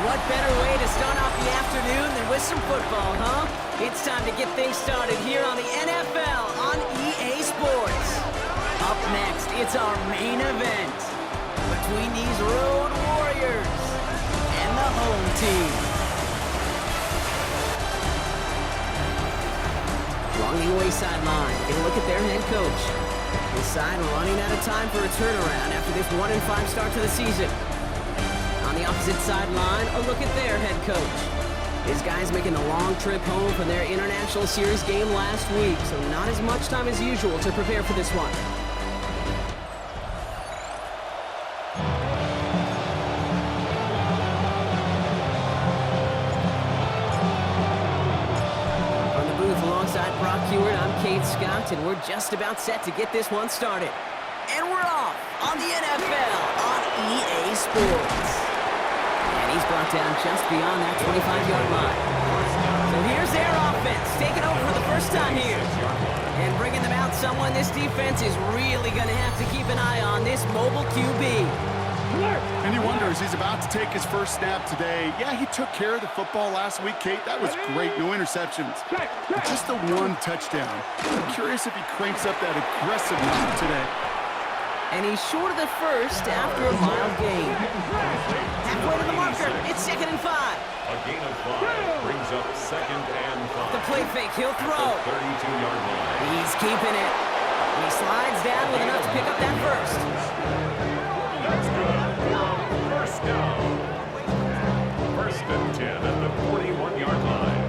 What better way to start off the afternoon than with some football, huh? It's time to get things started here on the NFL on EA Sports. Up next, it's our main event between these road warriors and the home team. Along the away sideline, get a look at their head coach. His side running out of time for a turnaround after this 1-5 start to the season. On the opposite sideline, a look at their head coach. His guys making the long trip home from their International Series game last week, so not as much time as usual to prepare for this one. From the booth alongside Brock Hewitt, I'm Kate Scott, and we're just about set to get this one started. And we're off on the NFL on EA Sports. He's brought down just beyond that 25-yard line. So here's their offense, taking over for the first time here. And bringing them out someone this defense is really going to have to keep an eye on, this mobile QB. And you wonder, as he's about to take his first snap today, yeah, he took care of the football last week, Kate. That was great, no interceptions. But just the one touchdown. I'm curious if he cranks up that aggressive number today. And he's short of the first after a mild gain. Halfway to the marker, it's 2nd and 5. A gain of 5 brings up 2nd and 5. The play fake, he'll throw. 32-yard line. He's keeping it. And he slides down with enough to pick up that first. That's good. First down. 1st and 10 at the 41-yard line.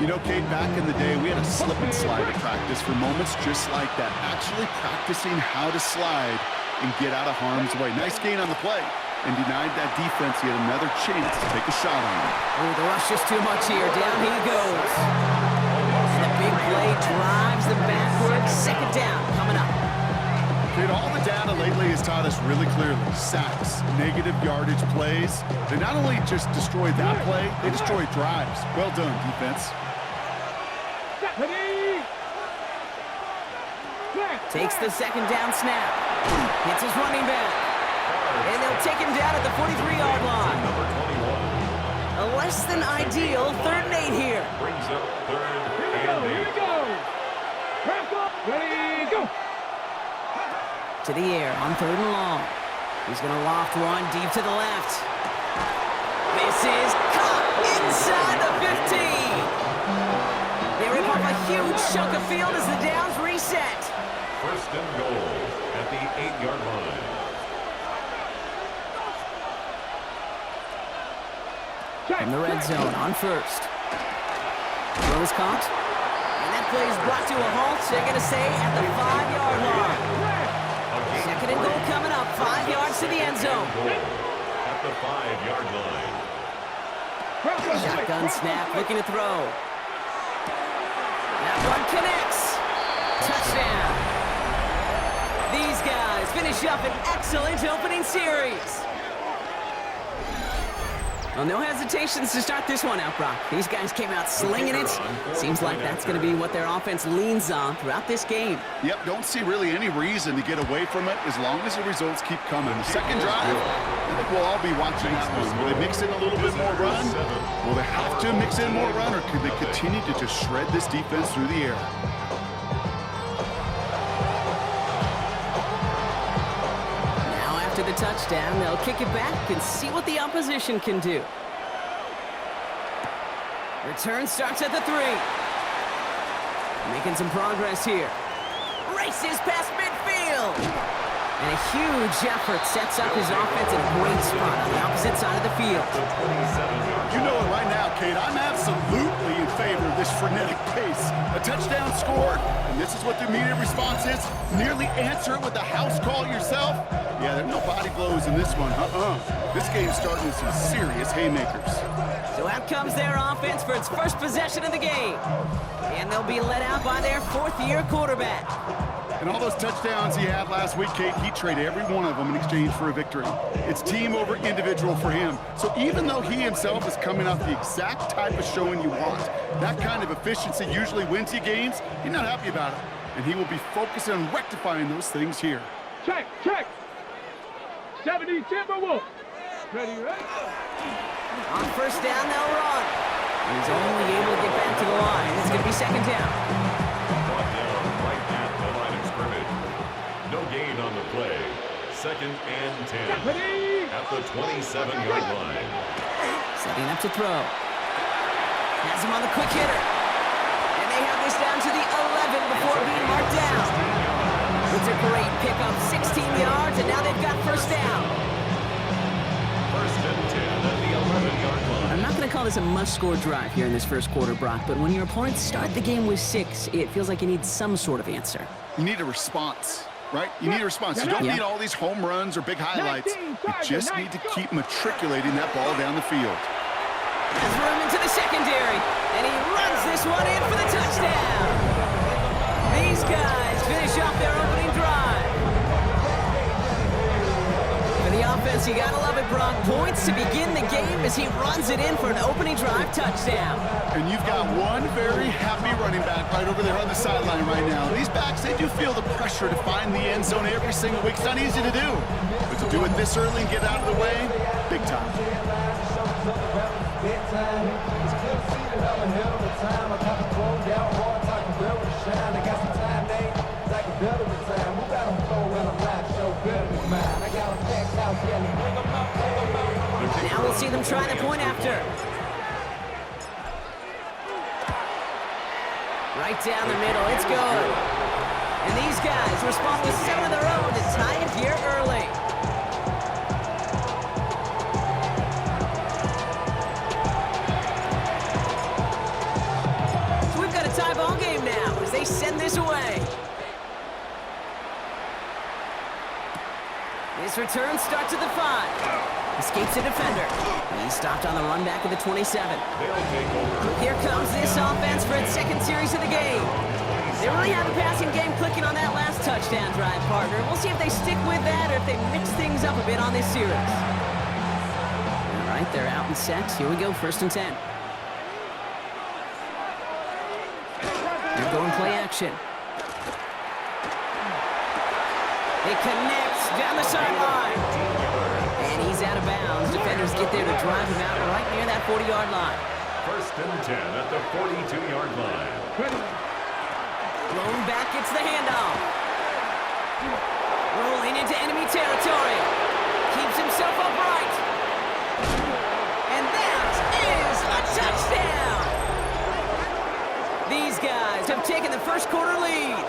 You know, Kate, back in the day, we had a slip and slide at practice for moments just like that. Actually practicing how to slide and get out of harm's way. Nice gain on the play. And denied that defense yet another chance to take a shot on him. Oh, the rush just too much here. Down he goes. And the big play drives them backwards. 2nd down coming up. Kate, all the data lately has taught us really clearly. Sacks, negative yardage plays. They not only just destroy that play, they destroy drives. Well done, defense. Takes the 2nd down snap. Hits his running back. And they'll take him down at the 43-yard line. A less than ideal 3rd and 8 here. Brings up 3rd and 8. Here we go. Wrap up. Ready, go. To the air on 3rd and long. He's going to loft one deep to the left. This is caught inside the 15. They rip off a huge chunk of field as the downs reset. 1st and goal at the 8-yard line. From the red zone on 1st. Throw is caught. And that play is brought to a halt, so they're going to say at the 5-yard line. 2nd and goal coming up, 5 yards to the end zone. At the 5-yard line. Shotgun snap, looking to throw. That one connects. Touchdown. These guys finish up an excellent opening series. Well, no hesitations to start this one out, Brock. These guys came out slinging it. Seems like that's going to be what their offense leans on throughout this game. Yep, don't see really any reason to get away from it as long as the results keep coming. The 2nd drive, I think we'll all be watching that one. Will they mix in a little bit more run? Will they have to mix in more run, or could they continue to just shred this defense through the air? After the touchdown, they'll kick it back and see what the opposition can do. Return starts at the 3. Making some progress here. Races past midfield. And a huge effort sets up his offense in a great spot on the opposite side of the field. You know it right now, Kate. I'm absolutely in favor of this frenetic pace. A touchdown scored, and this is what the immediate response is. Nearly answer it with a house call yourself. Yeah, there's no body blows in this one. This game's starting with some serious haymakers. So out comes their offense for its first possession of the game. And they'll be led out by their 4th-year quarterback. And all those touchdowns he had last week, Kate, he traded every one of them in exchange for a victory. It's team over individual for him. So even though he himself is coming off the exact type of showing you want, that kind of efficiency usually wins you games, you're not happy about it. And he will be focused on rectifying those things here. Check, check. 70 Timberwolves. Ready, ready? On first down, they'll run. He's only able to get back to the line. It's going to be second down. Brought down right at the line of scrimmage. No gain on the play. Second and 10 Ready? at the 27-yard line. Setting up to throw. Has him on the quick hitter. And they have this down to the 11 before being marked down. It's a great pickup, 16 yards, and now they've got first down. First and 10 at the 11-yard line. I'm not going to call this a must-score drive here in this first quarter, Brock, but when your opponents start the game with 6, it feels like you need some sort of answer. You need a response, right? You need a response. You don't need all these home runs or big highlights. You just need to keep matriculating that ball down the field. Has room into the secondary, and he runs this one in for the touchdown. These guys finish off their opening drive. For the offense, you gotta love it, Brock. Points to begin the game as he runs it in for an opening drive touchdown. And you've got one very happy running back right over there on the sideline right now. These backs, they do feel the pressure to find the end zone every single week. It's not easy to do. But to do it this early and get out of the way, big time. Now we'll see them try the point after. Right down the middle, it's good. And these guys respond with 7 of their own to tie it here early. So we've got a tie ball game now as they send this away. This return starts at the 5. Escapes a defender. He's stopped on the run back at the 27. They'll take over. Here comes this offense for its second series of the game. They really have the passing game clicking on that last touchdown drive, partner. We'll see if they stick with that or if they mix things up a bit on this series. All right, they're out and set. Here we go, first and 10. They're going play action. It connects down the sideline. And he's out of bounds. Defenders get there to drive him out right near that 40-yard line. First and 10 at the 42-yard line. Blown back gets the handoff. Rolling into enemy territory. Keeps himself upright. And that is a touchdown. These guys have taken the first quarter lead.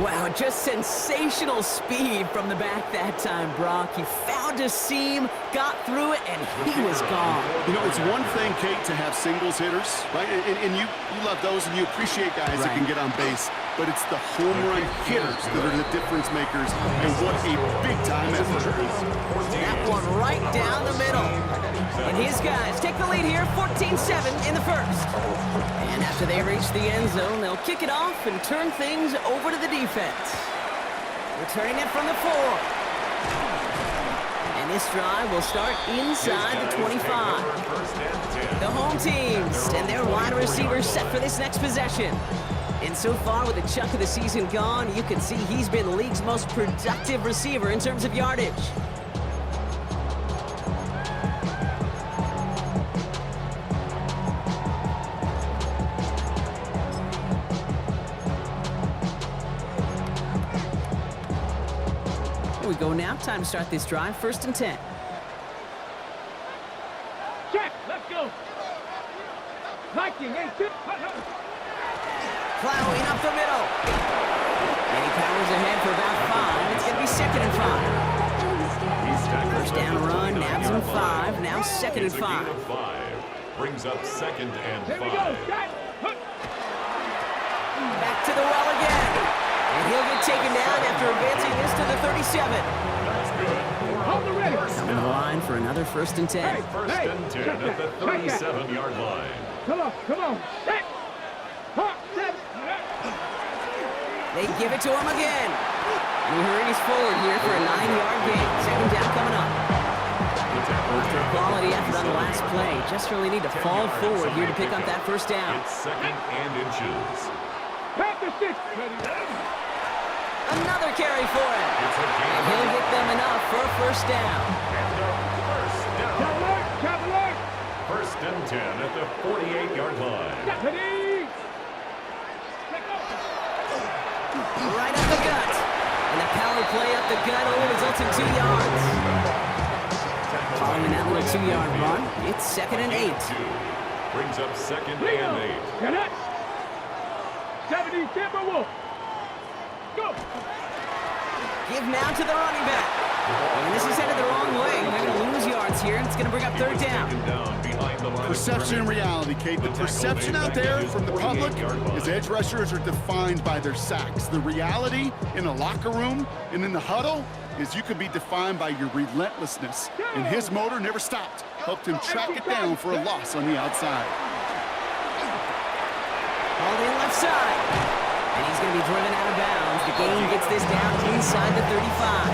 Wow, just sensational speed from the back that time, Brock. He found a seam, got through it, and he was gone. You know, it's one thing, Kate, to have singles hitters, right? And you love those, and you appreciate guys that can get on base. But it's the home run hitters that are the difference makers, and what a big-time effort. That one right down the middle. And his guys take the lead here, 14-7 in the first. And after they reach the end zone, they'll kick it off and turn things over to the defense. Returning it from the 4. And this drive will start inside the 25. The home teams and their wide receivers set for this next possession. And so far, with a chunk of the season gone, you can see he's been the league's most productive receiver in terms of yardage. Here we go now. Time to start this drive. First and 10. Check, let's go. Liking, 8-2. Plowing up the middle. And he powers ahead for about 5. It's going to be second and 5. First down run, nabs him 5. Now second and 5. Brings up second and 5. Here we go, Jack. Back to the well again. And he'll get taken down after advancing this to the 37. That's good. Hold the ready. Coming to the line for another first and 10. First and 10 at the 37-yard line. Come on. Set. Hot, set. They give it to him again. And he hurries forward here for a 9-yard gain. Second down coming up. After a quality effort on the last play, just really need to fall forward here to pick up that first down. It's second and inches. Pack the 6. Ready. Another carry for him. And he'll get them enough for a first down. Cavalier! First and 10 at the 48-yard line. Deputy! Right up the gut. And the power play up the gut only results in 2 yards. Following that little 2-yard run, it's 2nd and 8. Brings up 2nd and 8. Get it! 70 Timberwolf! Go! Give now to the running back. And this is headed the wrong way. They're going to lose yards here, and it's going to bring up 3rd down. Perception and reality, Kate. The perception out there from the public is edge rushers are defined by their sacks. The reality in a locker room and in the huddle is you can be defined by your relentlessness. And his motor never stopped. Helped him track it down for a loss on the outside. All in left side. And he's going to be driven out of bounds. The game gets this down inside the 35.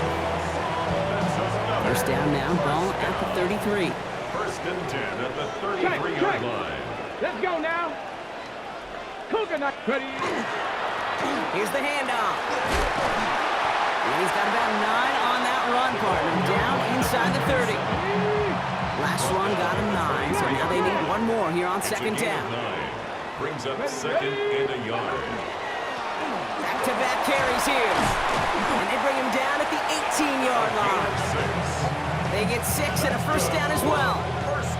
First down now, ball at the 33. First and 10 at the 33-yard line. Let's go now. Coconut ready. Here's the handoff. And he's got about 9 on that run, partner. Down inside the 30. Last run got him 9, so now they need one more here on 2nd down. 9. Brings up 2nd and a yard. Back-to-back carries here. And they bring him down at the 18-yard line. They get 6 and a first down as well.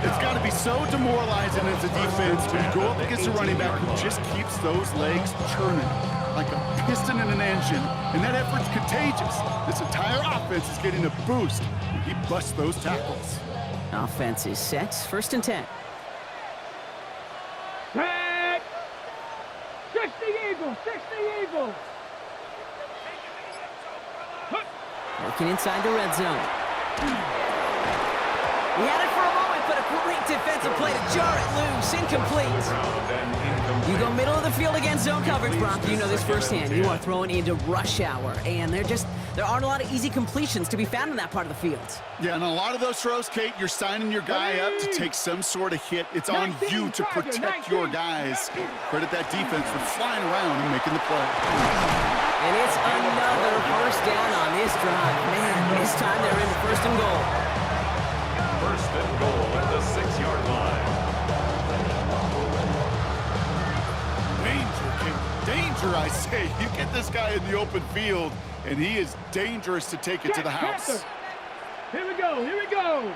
It's got to be so demoralizing as a defense when you go up against a running back who just keeps those legs churning like a piston in an engine, and that effort's contagious. This entire offense is getting a boost when he busts those tackles. Offense is set. 1st and 10. Set! 60 Eagles! 60 Eagles! Working inside the red zone. He had it for a moment, but a great defensive play to jar it loose. Incomplete. You go middle of the field against zone coverage, Brock. You know this firsthand. You are throwing into rush hour, and there aren't a lot of easy completions to be found in that part of the field. Yeah, and a lot of those throws, Kate, you're signing your guy up to take some sort of hit. It's on you to protect your guys. Credit that defense for flying around and making the play. And it's another first down on this drive. Man, this time they're into 1st and goal. 1st and goal at the 6-yard line. Danger, Kate. Danger, I say. You get this guy in the open field, and he is dangerous to take it to the house. Here we go, here we go.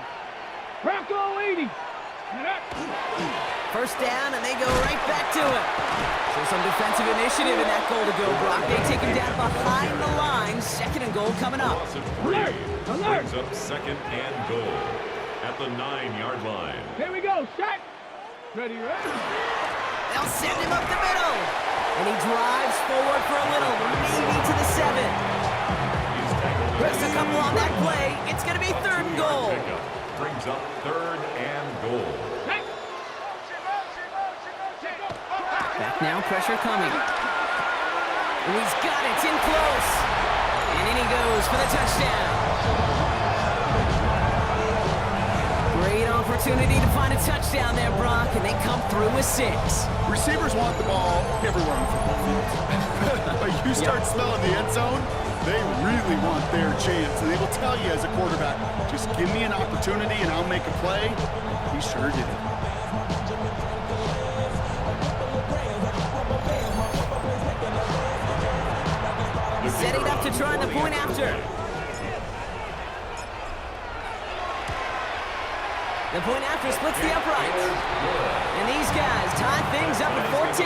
Bronco 80. First down, and they go right back to it. So some defensive initiative in that goal to go, Brock. They take him down behind the line. 2nd and goal coming up. Loss of 3. Brings up 2nd and goal at the 9-yard line. Here we go, shot. Ready, ready. They'll send him up the middle. And he drives forward for a little, maybe to the 7. Just a couple on that play. It's going to be 3rd and goal. Brings up 3rd and goal. Back now, pressure coming. And he's got it, it's in close. And in he goes for the touchdown. Great opportunity to find a touchdown there, Brock, and they come through with 6. Receivers want the ball everywhere on football field. But you start smelling the end zone, they really want their chance. And they will tell you as a quarterback, just give me an opportunity and I'll make a play. He sure did it. Setting up to try the point after. The point after splits the uprights. And these guys tie things up at 14.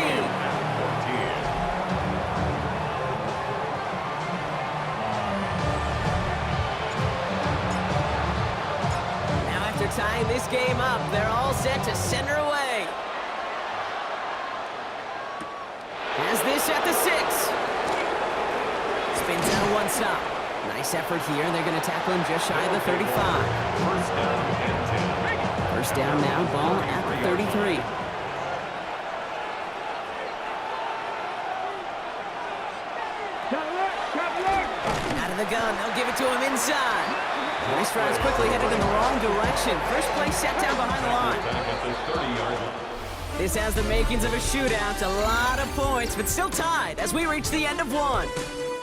Now after tying this game up, they're all set to send her away. Has this at the 6. Spins out of one stop. Nice effort here. They're going to tackle him just shy of the 35. First down and 10. First down now, ball at the 33. Out of the gun, they'll give it to him inside. This drive's quickly headed in the wrong direction. First play set down behind the line. Back at the 30-yard line. This has the makings of a shootout. A lot of points, but still tied as we reach the end of one.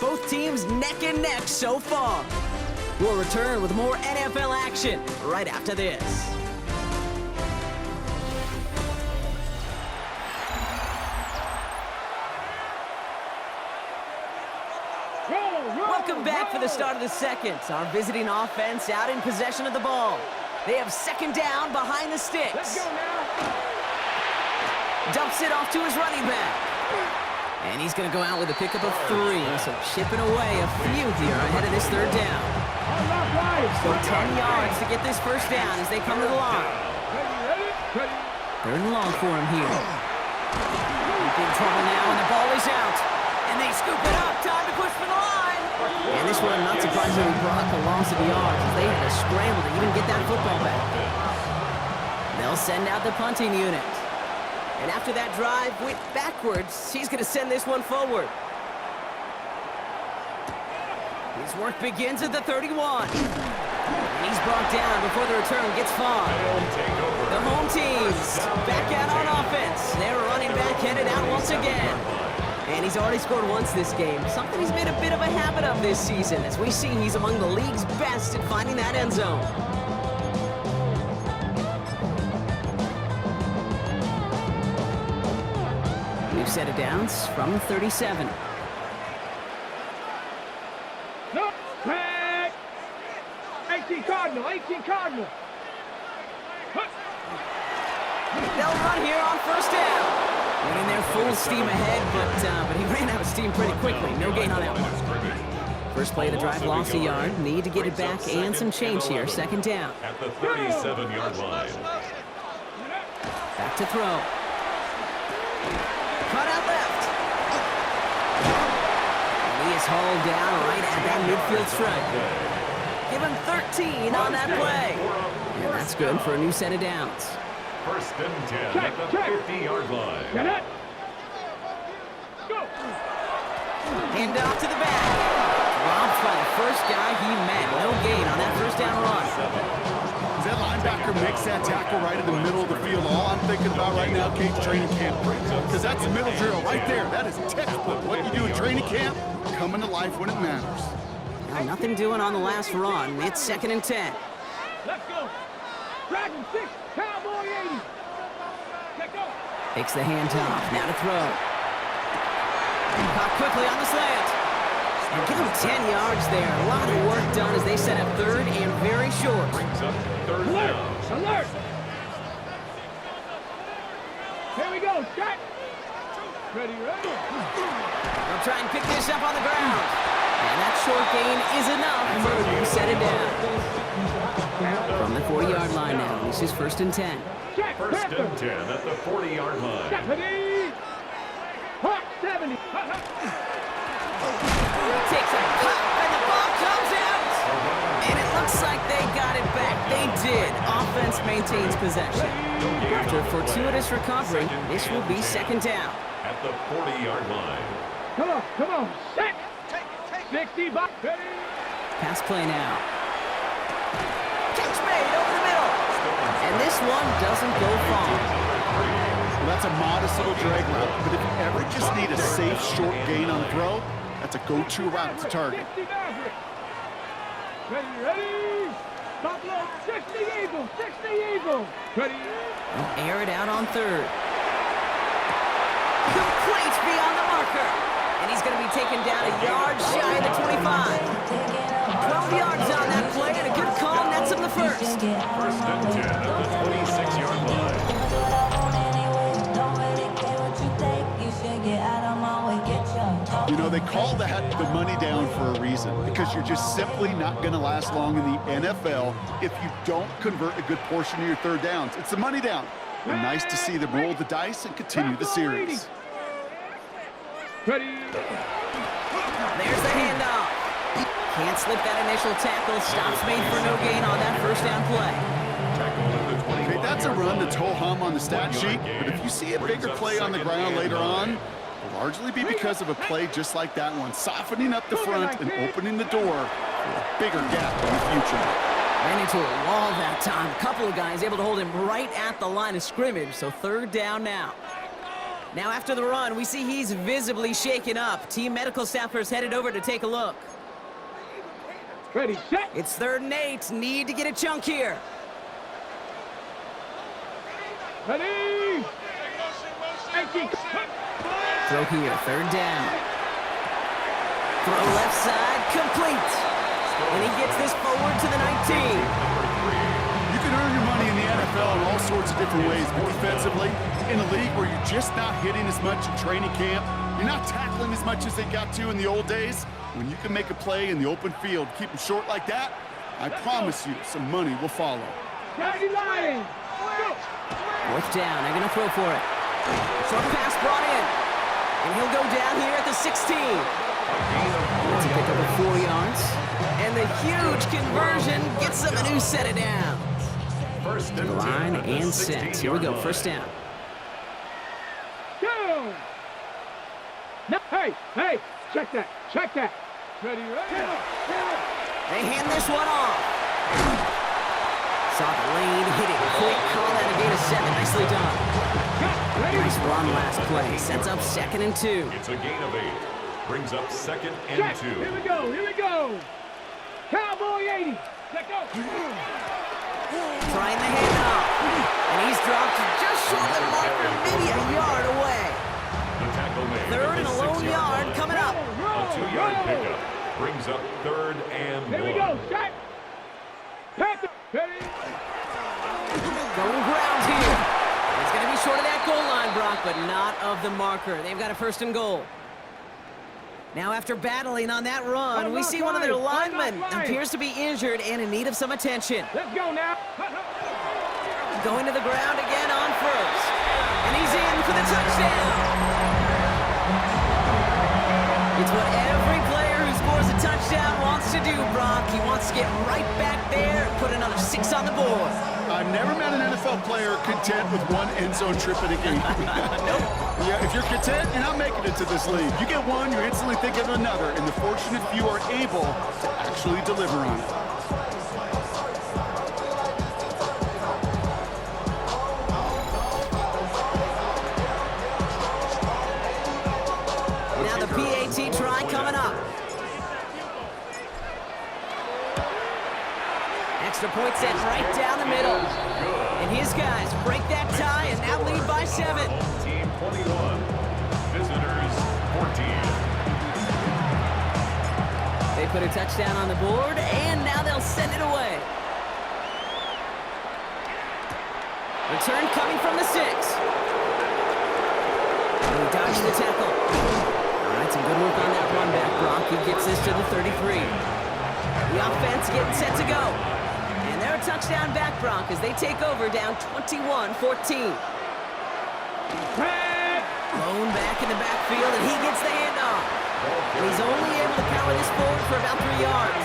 Both Both teams neck and neck so far. We'll return with more NFL action right after this. Welcome back for the start of the second. Our visiting offense out in possession of the ball. They have second down behind the sticks. Let's go now. Dumps it off to his running back. And he's going to go out with a pickup of 3. So chipping away a few here ahead of this third down. So 10 yards to get this first down as they come to the line. Third and long for him here. Deep in trouble now, and the ball is out. And they scoop it up. Time to push for the line. And this one, not surprisingly, brought the loss of yards as they had to scramble to even get that football back. They'll send out the punting unit. And after that drive went backwards, he's going to send this one forward. His work begins at the 31. And he's brought down before the return gets far. The home team's back out on offense. They're running back headed out once again. And he's already scored once this game, something he's made a bit of a habit of this season. As we see, he's among the league's best at finding that end zone. New set of downs from 37. No, back. 18 Cardinal, 18 Cardinal. They'll run here on first down. Went in there full steam ahead, but he ran out of steam pretty quickly. No gain on that one. First play of the drive, lost a yard. Need to get it back and some change here. Second down. At the 37-yard line. Back to throw. Cut out left. And he is hauled down right at that midfield strike. Give him 13 on that play. And that's good for a new set of downs. First and 10 at the 50-yard line. Get it. Go. Hand off to the back. Robbed by the first guy he met. No gain on that first down run. As that linebacker makes that tackle right in the middle of the field, all I'm thinking about right now, Kate's training camp. Because that's the middle drill right there. That is textbook. What you do in training camp, coming to life when it matters. Now, nothing doing on the last run. It's second and 10. Let's go. Dragon 6, Cowboy 80. Let go. Takes the handoff. Now to throw. Caught quickly on the slant. And give him 10 yards there. A lot of work done as they set up third and very short. Brings up third Alert. down. Alert. Here we go. Shot. Ready, ready. They'll try and pick this up on the ground. And that short gain is enough for a new set it down. From the 40-yard line now, this is first and 10. Check. First and 10 at the 40-yard line. 70. Hot 70. Takes a pop and the ball comes out. And it looks like they got it back. They did. Offense maintains possession. After a fortuitous recovery, this will be second down. At the 40-yard line. Come on. Set. 60 bucks. Ready. Pass play now. Catch made over the middle. And this one doesn't go far. Well, that's a modest little drag route, but if you ever just need a safe, short gain on the throw, that's a go-to route to target. 60 Maverick. Ready, ready. Top low. 60 Eagle. 60 Eagle. Ready. They'll air it out on third. Complete beyond the marker. And he's going to be taken down a yard shy of the 25. 12 yards on that play, and a good call nets him the first. First and 10 at the 26-yard line. You know, they call that the money down for a reason, because you're just simply not going to last long in the NFL if you don't convert a good portion of your third downs. It's the money down. And nice to see them roll the dice and continue the series. Ready. There's the handoff. Can't slip that initial tackle. Stops made for no gain on that first down play. Okay, that's a run that's ho-hum on the stat sheet, but if you see a bigger play on the ground later on, it'll largely be because of a play just like that one, softening up the front and opening the door for a bigger gap in the future. Ran into a wall that time. A couple of guys able to hold him right at the line of scrimmage, so third down now. Now after the run, we see he's visibly shaken up. Team medical staffers headed over to take a look. Ready, set. It's 3rd and 8. Need to get a chunk here. Ready. Throw here, 3rd down. Throw left side, complete. And he gets this forward to the 19. You can earn your money in the NFL in all sorts of different ways, but defensively, in a league where you're just not hitting as much in training camp, you're not tackling as much as they got to in the old days, when you can make a play in the open field, keep them short like that, I promise you some money will follow. 4th down, they're going to throw for it. Short pass brought in. And he'll go down here at the 16. It's a pick up of 4 yards. And the huge conversion gets them a new set of downs. First and 10 Line at the and set. Here we go, 1st down. Go. No, hey, check that. Ready, ready. They hand this one off. Saw the lane, hit it quick, call that a gain of 7. Nicely done. Nice run last play. Sets up 2nd and 2. It's a gain of 8. Brings up 2nd and Check. 2. Here we go. Cowboy 80. Check out. Trying the handoff. And he's dropped just short of the marker, maybe a yard away. The tackle made. 3rd and a lone yard coming up. A 2-yard pickup. Brings up 3rd and 1. Here we go. Check. Panther. Ready. Going ground here. It's going to be short of that goal line, Brock, but not of the marker. They've got a 1st and goal. Now, after battling on that run, we see one of their linemen appears to be injured and in need of some attention. Let's go now. Going to the ground again on 1st. And he's in for the touchdown. It's what every player who scores a touchdown wants to do, Brock. He wants to get right back there and put another 6 on the board. I've never met an NFL player content with one end zone trip in a game. Nope. Yeah, if you're content, you're not making it to this league. You get one, you're instantly thinking of another, and the fortunate few are able to actually deliver on it. Now the PAT try coming up. Extra point set right down the middle. And his guys break that tie and now lead by 7. Team 21. Visitors 14. They put a touchdown on the board, and now they'll send it away. Return coming from the 6. And he dodged the tackle. All right, some good work on that run back, Brock. He gets this to the 33. The offense getting set to go. And they're a touchdown back, Brock, as they take over down 21-14. Blown back in the backfield, and he gets the handoff. And he's only able to power this forward for about 3 yards.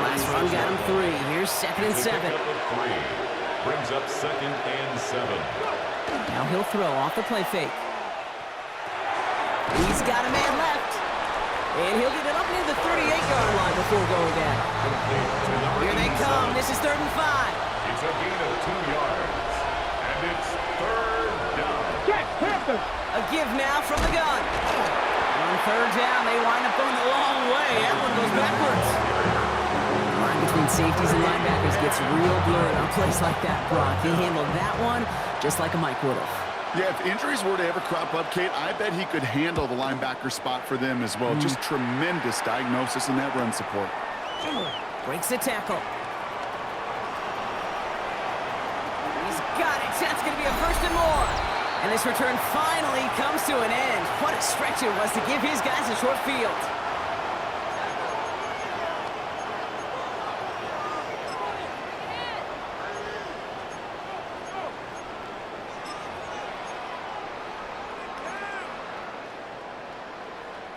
Last run got him 3. Here's 2nd and 7. Brings up 2nd and 7. Now he'll throw off the play fake. He's got a man left. And he'll get it up near the 38-yard line before going down. Here they come. This is 3rd and 5. It's a gain of 2 yards. And it's 3rd down. Check. Panther. A give now from the gun. On 3rd down, they wind up going the long way. That one goes backwards. The line between safeties and linebackers gets real blurred on plays like that, Brock. He handled that one just like a Mike would have. Yeah, if injuries were to ever crop up, Kate, I bet he could handle the linebacker spot for them as well. Just tremendous diagnosis in that run support. Breaks the tackle. He's got it. That's going to be a 1st and more. And this return finally comes to an end. What a stretch it was to give his guys a short field.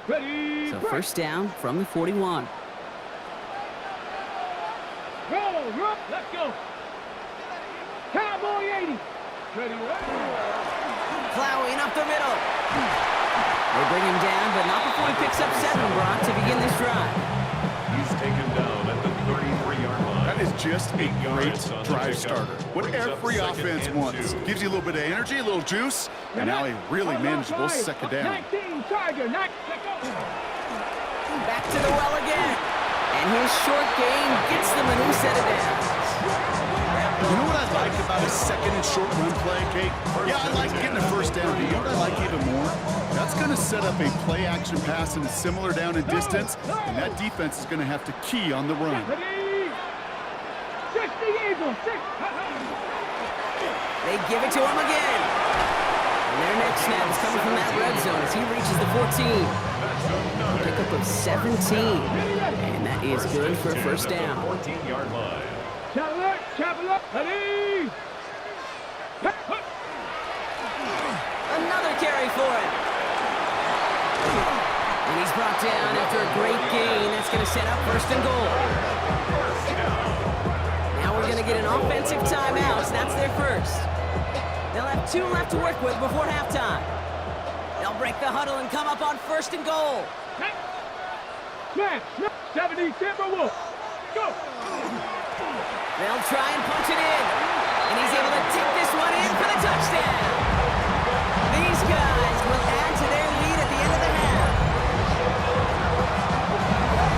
Ready. So 1st down from the 41. Roll. Let's go. Cowboy 80. Ready. Plowing up the middle. They bring him down, but not before he picks up 7, Brock, to begin this drive. He's taken down at the 33-yard line. That is just a 8 great yards on the drive pickup. starter. What Brings up every 2nd offense and wants. 2. Gives you a little bit of energy, a little juice, And now a really manageable second down. 19, Tiger, Back to the well again. And his short gain gets them a new set of downs. You know what I like about a second and short run play, Kate? Yeah, I like getting a first down, but you know what I like even more? That's going to set up a play-action pass and a similar down in distance, and that defense is going to have to key on the run. 60 Eagles, 6. They give it to him again. And their next snap is coming from that red zone as he reaches the 14. Pickup of 17. And that is good for a first down. 14-yard line. Chapel up, ready. Another carry for him. And he's brought down after a great gain. That's going to set up first and goal. Now we're going to get an offensive timeout. That's their first. They'll have 2 left to work with before halftime. They'll break the huddle and come up on first and goal. Snap, 70 Timberwolves. Go. They'll try and punch it in. And he's able to take this one in for the touchdown. These guys will add to their lead at the end of the half.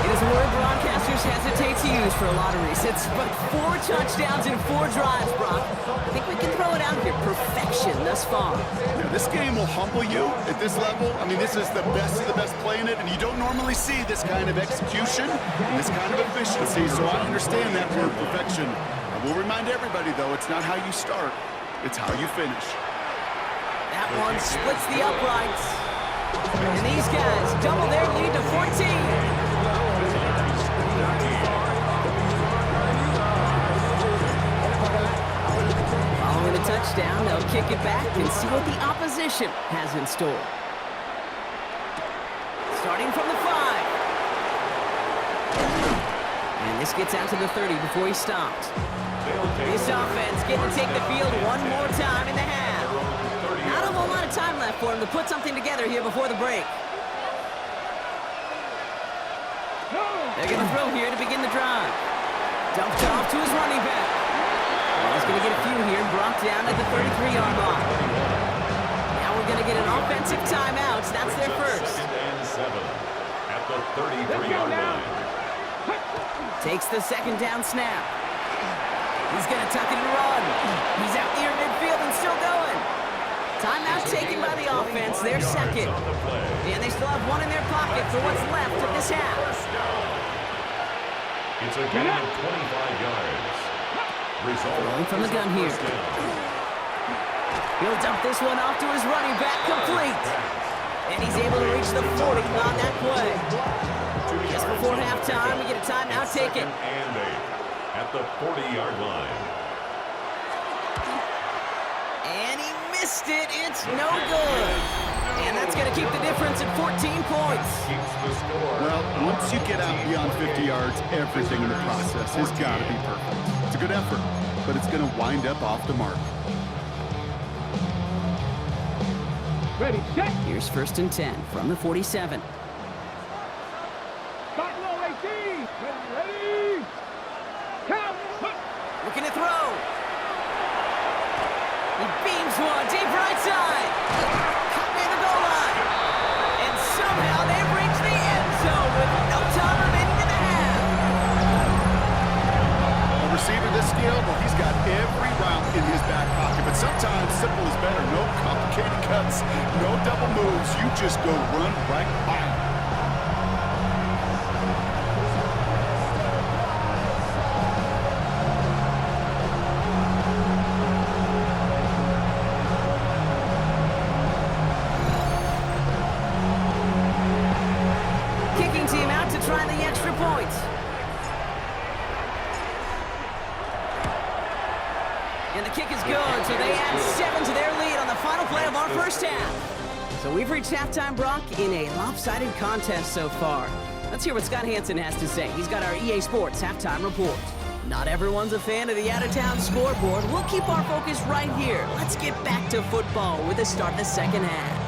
It is a word broadcasters hesitate to use for a lot of reasons, but 4 touchdowns in 4 drives, Brock. I think we can throw it out here. Perfection thus far. Now, this game will humble you at this level. I mean, this is the best of the best playing it, and you don't normally see this kind of execution and this kind of efficiency, so I understand that word perfection. I will remind everybody, though, it's not how you start, it's how you finish. That one splits the uprights. And these guys double their lead to 14. Following a touchdown, they'll kick it back and see what the opposition has in store. Starting from the 5. And this gets out to the 30 before he stopped. This offense getting to take the field one more time in the half. Not a whole lot of time left for him to put something together here before the break. They're going to throw here to begin the drive. Dumped off to his running back. He's going to get a few here and brought down at the 33-yard line. Now we're going to get an offensive timeout. That's their first. And 7 at the 33-yard line. Takes the second down snap. He's going to tuck it and run. He's out near midfield and still going. Timeout taken by the offense. Their second. And they still have one in their pocket for what's left of this half. It's a gain of 25 yards. Throwing from the gun here. He'll dump this one off to his running back, complete. And he's able to reach the 40 on that play. Just before halftime, we get a timeout taken. And 8 at the 40-yard line. And he missed it. It's no good. And that's going to keep the difference at 14 points. Keeps the score. Well, once you get out beyond 50 yards, everything in the process has got to be perfect. It's a good effort, but it's going to wind up off the mark. Ready, set. Here's first and 10 from the 47. Start low, 18. Ready. Count. Looking to throw. He beams one deep right side. Caught near the goal line. And somehow they reach the end zone with no time remaining in the half. A receiver this skilled, well, he's got every route in his back pocket, but sometimes simple is better. No complicated cuts, no double moves. You just go run right by him. Kicking team out to try the extra points. And the kick is good, so they add 7 to their lead on the final play of our first half. So we've reached halftime, Brock, in a lopsided contest so far. Let's hear what Scott Hansen has to say. He's got our EA Sports halftime report. Not everyone's a fan of the out-of-town scoreboard. We'll keep our focus right here. Let's get back to football with the start of the second half.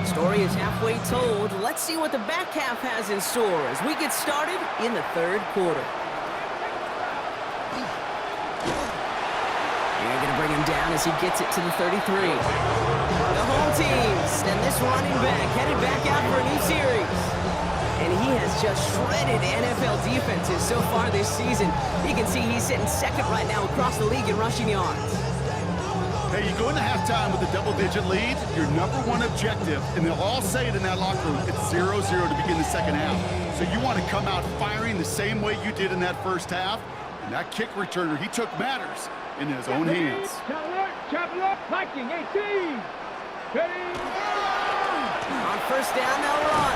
Story is halfway told. Let's see what the back half has in store as we get started in the third quarter. They're going to bring him down as he gets it to the 33. The home team send this running back headed back out for a new series. And he has just shredded NFL defenses so far this season. You can see he's sitting second right now across the league in rushing yards. Hey, you go into halftime with a double-digit lead, your number one objective, and they'll all say it in that locker room, it's 0-0 to begin the second half. So you want to come out firing the same way you did in that first half. And that kick returner, he took matters in his own hands. Chapel Viking 18. Ready? On first down, they'll run.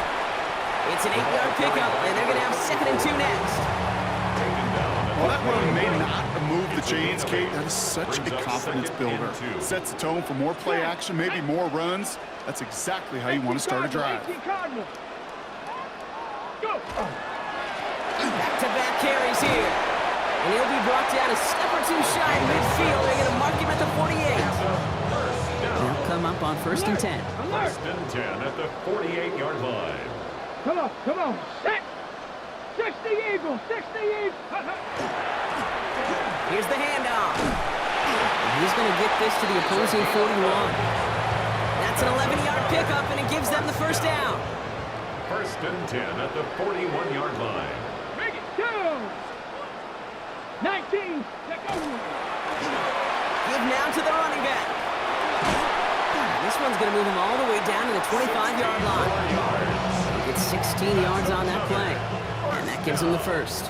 It's an 8-yard pickup, and they're going to have 2nd and 2 next. Well, that run may not move the chains, Kate. That is such a confidence builder. Sets the tone for more play action, maybe more runs. That's exactly how you want to start a drive. Go. Back-to-back carries here. And he'll be brought down a step or two shy in midfield. They're going to mark him at the 48. They'll come up on 1st and 10. 1st and 10 at the 48-yard line. Come on. Set. 60 Eagles. 60 Eagles. Here's the handoff. And he's going to get this to the opposing 41. That's an 11-yard pickup, and it gives them the first down. 1st and 10 at the 41-yard line. Bring it down. 19. Let go. Give now to the running back. And this one's going to move him all the way down to the 25-yard line. He gets 16 yards on that play. And that gives him the first.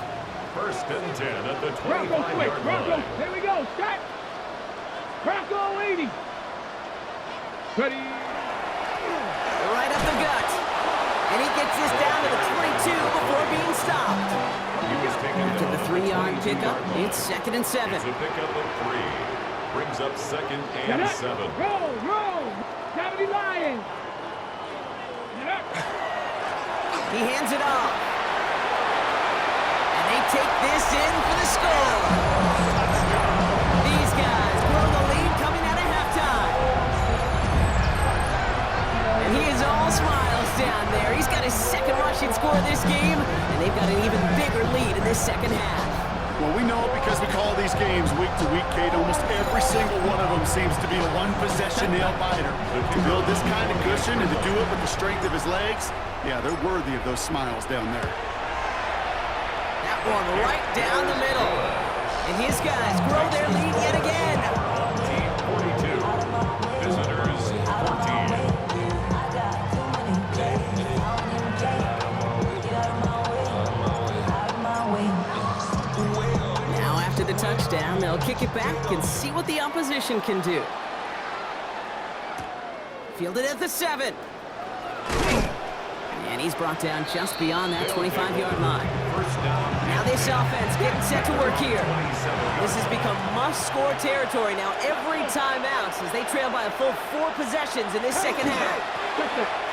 1st and 10 at the 25-yard line. Bronco, here we go. Start. Bronco 80. Ready. Right up the gut. And he gets this down to the 22 before being stopped. After the 3-yard pickup, it's 2nd and 7. It's a pickup of 3. Brings up 2nd and 7. Roll. Cavity Lions. He hands it off. And they take this in for the score. These guys grow the lead coming out of halftime. And he is all smiles down there. He's got his 2nd rushing score of this game, and they've got an even bigger lead in this second half. Well, we know it because we call these games week to week, Kate. Almost every single one of them seems to be a one-possession nail-biter. To build this kind of cushion and to do it with the strength of his legs, yeah, they're worthy of those smiles down there. That one right down the middle. And his guys grow their lead yet again. Team 42. Visitors 14. Now after the touchdown, they'll kick it back and see what the opposition can do. Fielded at the 7. And he's brought down just beyond that 25-yard line. Now this offense getting set to work here. This has become must-score territory now every time out as they trail by a full 4 possessions in this second half.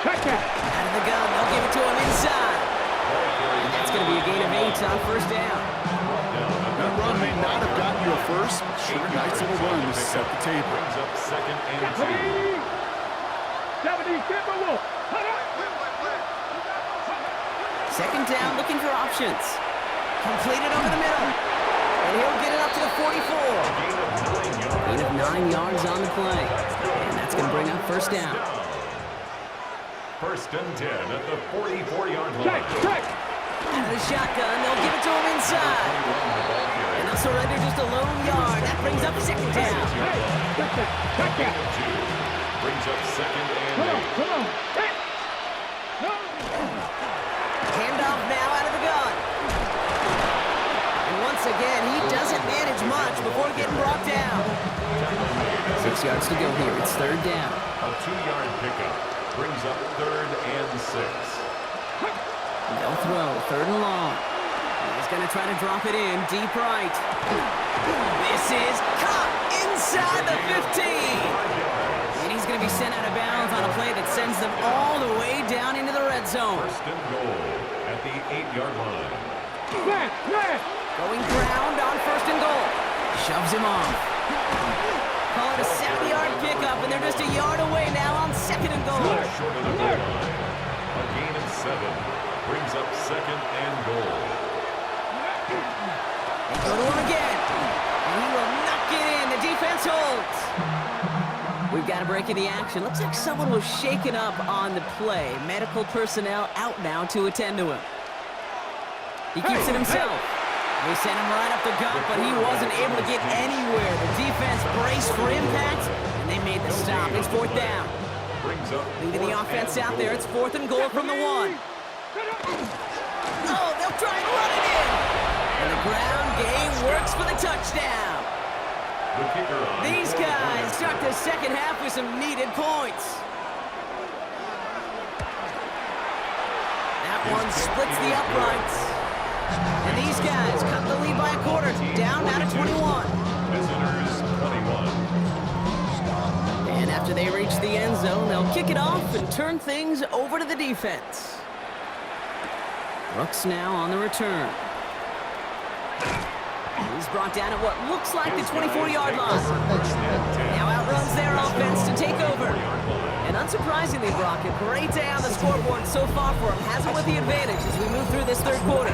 Check that. Out of the gun, they'll give it to him inside. And that's going to be a gain of 8 on 1st down. That run may not have gotten you a first, but sure, nice little run to set the table. Brings up 2nd and 2. 70 Timberwolf. 2nd down, looking for options. Completed over the middle. And he'll get it up to the 44. Gain of 9 yards on the play. And that's going to bring up 1st down. 1st and 10 at the 44-yard line. Check. Out of the shotgun, they'll give it to him inside. And they'll surrender just a lone yard. That brings up 2nd down. Check that. Brings up 2nd and 8. Come on. Handoff now out of the gun. And once again, he doesn't manage much before getting brought down. 6 yards to go here. It's 3rd down. A 2-yard pickup. Brings up 3rd and 6. They'll throw 3rd and long. He's going to try to drop it in deep right. This is caught inside the 15. And he's going to be sent out of bounds on a play that sends them all the way down into the red zone. 1st and goal at the 8-yard line. Going ground on 1st and goal. Shoves him off. Call it a 7-yard pickup, and they're just a yard away now on 2nd and goal. Short of the goal line. A gain of 7. Brings up 2nd and goal. They go to him again. And he will knock it in. The defense holds. a break in the action. Looks like someone was shaken up on the play. Medical personnel out now to attend to him. He keeps it himself. They sent him right up the gut, but he wasn't able to get anywhere. The defense braced for impact, and they made the stop. It's 4th down. Leading the offense out there. It's 4th and goal from the 1. Oh, they'll try and run it in. And the ground game works for the touchdown. These guys start the second half with some needed points. That one splits the uprights. And these guys cut the lead by a quarter. Down now to 21. Visitors 21. And after they reach the end zone, they'll kick it off and turn things over to the defense. Brooks now on the return. He's brought down at what looks like the 24-yard line. Now outruns their offense to take over. And unsurprisingly, Brock, a great day on the scoreboard so far for him. Has it with the advantage as we move through this third quarter.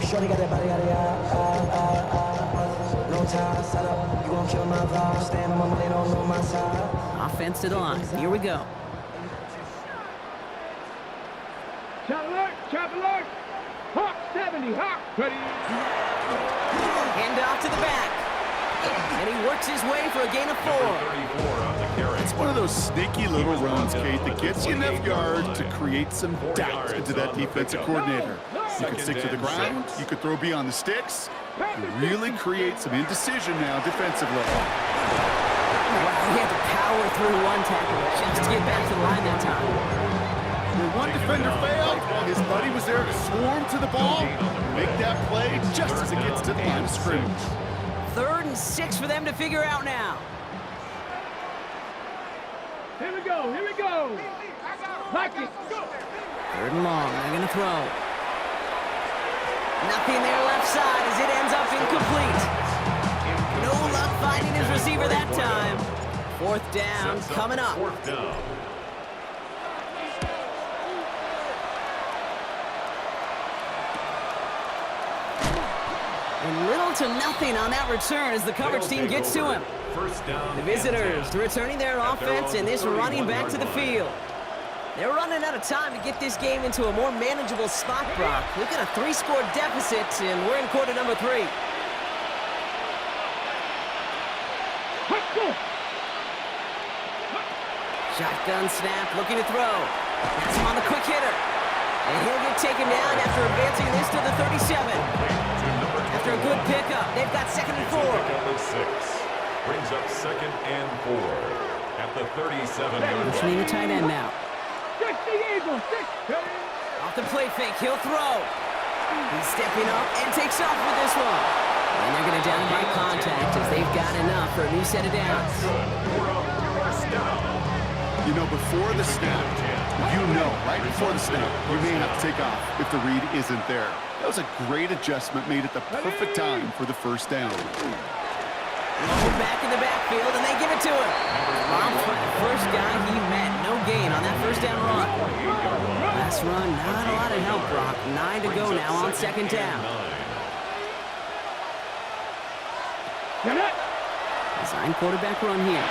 Shorty got that body, no time, set up, you gon' kill my vibe, stand on my money, don't know my side. Offense to the line, here we go. Chop alert, Hawk 70, Hawk, ready. Hand off to the back. And he works his way for a gain of 4. It's one of those sneaky little runs, Kate, that gets you enough yards to create some doubt into that defensive coordinator. You could stick to the ground, you could throw beyond the sticks, and really create some indecision now defensively. Wow, he had to power through one tackle just to get back to the line that time. Where one defender failed, his buddy was there to swarm to the ball, make that play just as it gets to the line of scrimmage. 3rd and 6 for them to figure out now. Here we go, like it. 3rd and long, they're gonna throw. Nothing there left side as it ends up incomplete. No luck finding his receiver that time. 4th down coming up. 4th down. And little to nothing on that return as the coverage team gets to him. The visitors returning their offense and this running back to the field. They're running out of time to get this game into a more manageable spot, Brock. We've got a 3-score deficit, and we're in quarter number 3. Shotgun snap, looking to throw. That's him on the quick hitter. And he'll get taken down after advancing this to the 37. After a good pickup, they've got 2nd and 4. Pickup of 6. Brings up 2nd and 4 at the 37-yard Which means the tight end now. Off the play fake, he'll throw. He's stepping up and takes off with this one. And they're going to down him by contact as they've got enough for a new set of downs. You know, before the snap, right before the snap, you may have to take off if the read isn't there. That was a great adjustment made at the perfect time for the 1st down. Low back in the backfield, and they give it to him. Robbed by the first guy he met. No gain on that 1st down run. Last run, not a lot of help, Brock. 9 to go now on 2nd down. Design quarterback run here.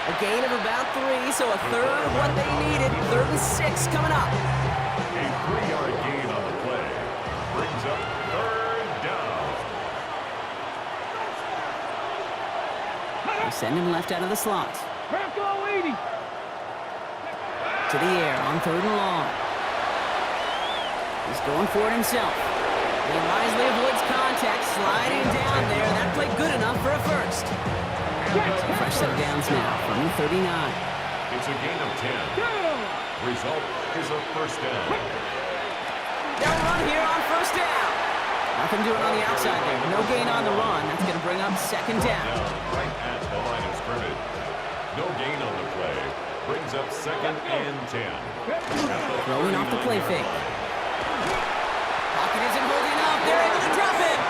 A gain of about 3, so a 3rd of what they needed. 3rd and 6 coming up. A 3-yard gain on the play. Brings up 3rd down. They send him left out of the slot. Franco 80. To the air on 3rd and long. He's going for it himself. He wisely avoids contact, sliding down there. That played good enough for a 1st. Fresh set of downs now from the 39. It's a gain of 10. Result is a 1st down. They'll run here on 1st down. Nothing doing on the outside there. No gain on the run. That's going to bring up 2nd down. Right at the line of scrimmage. No gain on the play. Brings up 2nd and 10. Throwing off the play fake. Pocket isn't holding up. They're able to drop it.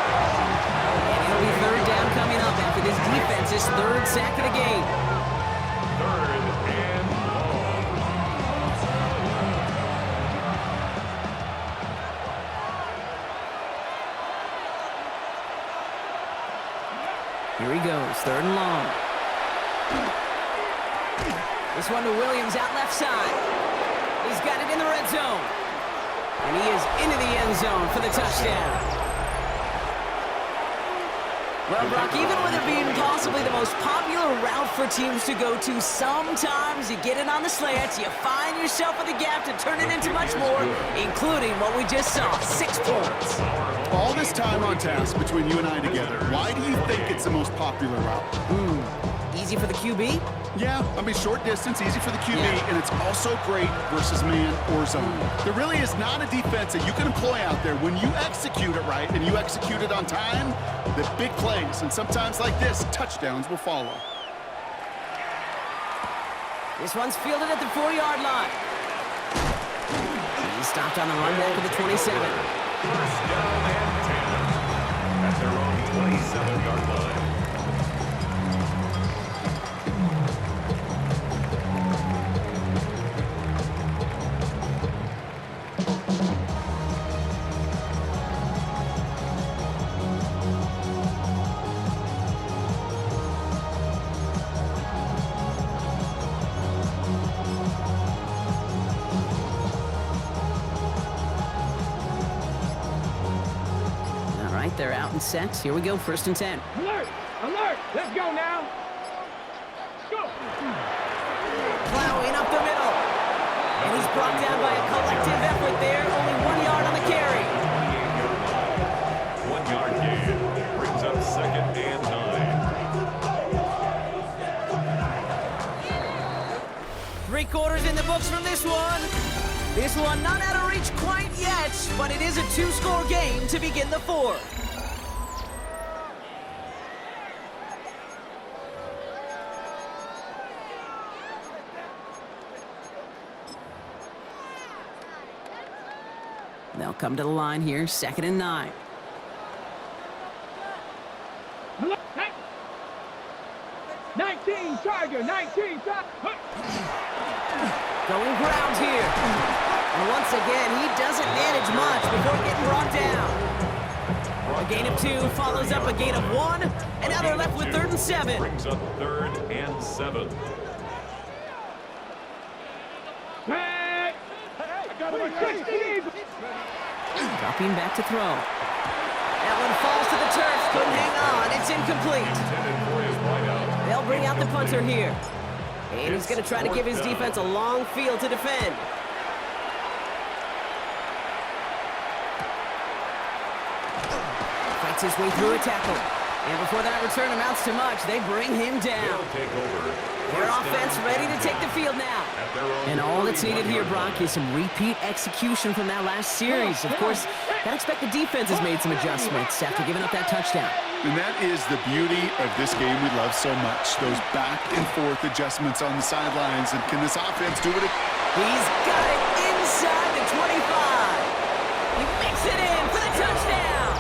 And it'll be 3rd down coming up after this defense's 3rd sack of the game. 3rd and long. goes, 3rd and long. This one to Williams out left side. He's got it in the red zone. And he is into the end zone for the touchdown. Well, Brock, even with it being possibly the most popular route for teams to go to, sometimes you get it on the slants, you find yourself with a gap to turn it into much more, including what we just saw, 6 points. All this time on task between you and I together, why do you think it's the most popular route? Easy for the QB? Yeah, I mean, short distance, easy for the QB, and it's also great versus man or zone. There really is not a defense that you can employ out there when you execute it right and you execute it on time, the big plays, and sometimes like this, touchdowns will follow. This one's fielded at the 4-yard line. He's stopped on the run back of the 27. First down and 10 at their own 27-yard line. They're out and set. Here we go, 1st and 10. Alert! Alert! Let's go now! Go! Plowing up the middle. And he's brought down by a collective effort there. Only 1 yard on the carry. 1-yard gain. Brings up 2nd and 9. 3 quarters in the books from this one. This one not out of reach quite yet, but it is a 2-score game to begin the 4th. They'll come to the line here, 2nd and 9. Alert! 19 Tiger! 19 Tiger! Going ground here. And once again, he doesn't manage much before getting brought down. A gain of 2 follows up a gain of 1, and now they're left with 3rd and 7. Brings up 3rd and 7. Hey! Dropping back to throw. That one falls to the turf. Couldn't hang on. It's incomplete. They'll bring out the punter here. And he's going to try to give his defense a long field to defend. Fights his way through a tackle. And before that return amounts to much, they bring him down. Their offense ready to take the field now. And all that's needed here, Brock, is some repeat execution from that last series. Of course, I expect the defense has made some adjustments after giving up that touchdown. And that is the beauty of this game we love so much, those back and forth adjustments on the sidelines. And can this offense do it? He's got it inside the 25. He makes it in for the touchdown.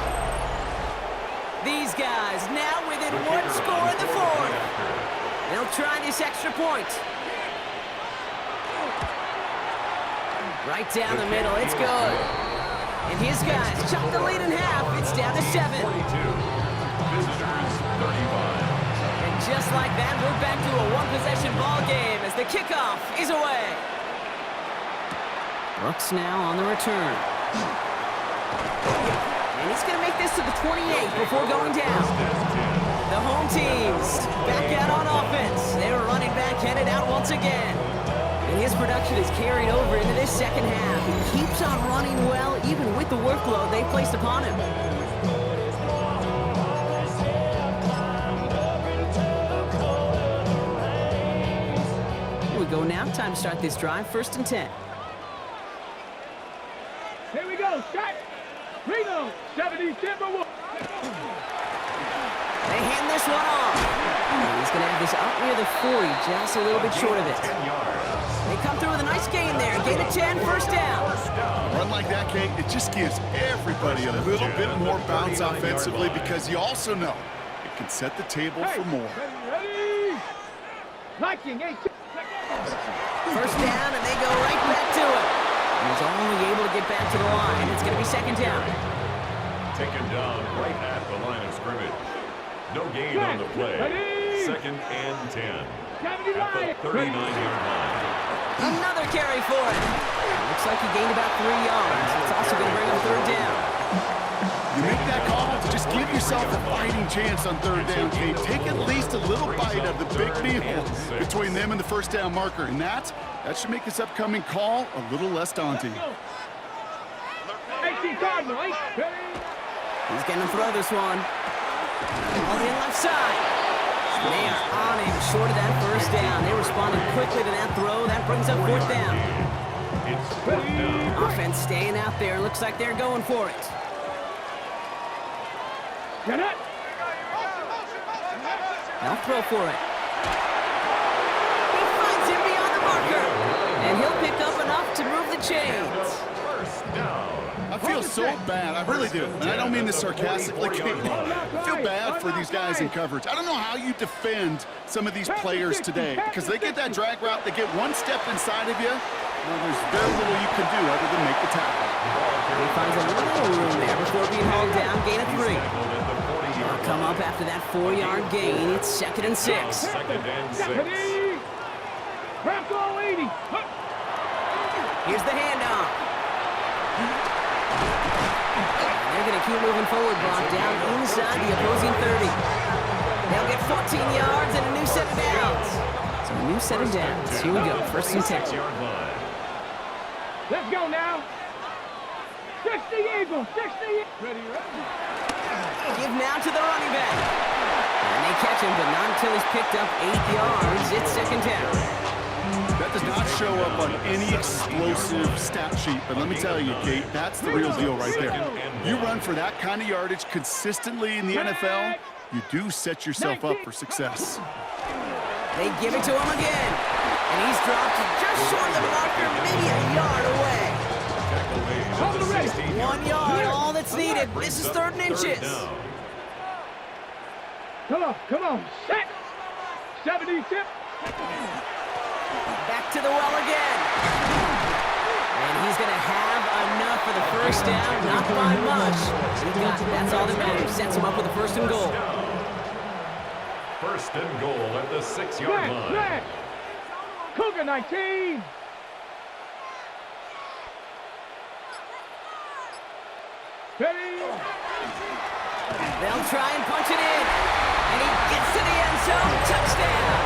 These guys now within 1 score in the 4th. They'll try this extra point. Right down the middle, it's good. And his guys chop the lead in half. It's down to 7. Visitors 35. And just like that, we're back to a 1-possession ball game as the kickoff is away. Brooks now on the return. And he's going to make this to the 28 before going down. The home teams back out on offense. They're running back headed out once again. And his production is carried over into this second half. He keeps on running well, even with the workload they placed upon him. Here we go now. Time to start this drive. 1st and 10. Here we go. Shot. Reno. 70 Timberwolves. They hand this one off. And he's going to have this up near the 40, just a little bit short of it. They come through with a nice gain there. Gain of 10, 1st down. A run like that, Kate, it just gives everybody a little bit more bounce offensively because you also know it can set the table for more. Ready? Liking 18. 1st down, and they go right back to it. He's only able to get back to the line. It's going to be 2nd down. Taken down right at the line of scrimmage. No gain on the play. Second and 10. At the 39-yard line. Another carry for it. Looks like he gained about 3 yards. It's also going to bring him third down. You make that call to just give yourself a fighting chance on third down, Kate. Take at least a little bite of the big meal between them and the first down marker. And that should make this upcoming call a little less daunting. He's getting to throw this one. On the left side. They are on him short of that first down. They responded quickly to that throw. That brings up fourth down. It's fourth down. Offense staying out there. Looks like they're going for it. Get it. They'll throw for it. He finds him beyond the marker. And he'll pick up enough to move the chains. First down. I feel so bad. I really do. And I don't mean this sarcastically, Kate. I feel bad for these guys in coverage. I don't know how you defend some of these players today because they get that drag route, they get one step inside of you. Well, there's very little you can do other than make the tackle. He finds a little room there before being hauled down. Gain of 3. They'll come up after that 4-yard gain. It's second and 6. Second and 6. Bronco 80. Here's the handoff. They're going to keep moving forward, Brock, down inside the opposing 30. They'll get 14 yards and a new set of downs. So a new set of downs. Here we go, first and 10. Let's go now. 60 Eagles, 60. Ready. Give now to the running back. And they catch him, but not until he's picked up 8 yards. It's second down. That does not show up on any explosive stat sheet, but let me tell you, Kate, that's the real deal right there. You run for that kind of yardage consistently in the NFL, you do set yourself up for success. They give it to him again, and he's dropped just short of the marker, maybe a yard away. 1 yard, all that's needed. This is third and inches. Come on. Set. 70 tip. Back to the well again. And he's going to have enough for the first down, not by much. He got it. That's all that matters. Sets him up with a first and goal. First and goal at the 6-yard line. Cougar 19. Ready. They'll try and punch it in. And he gets to the end zone. Touchdown.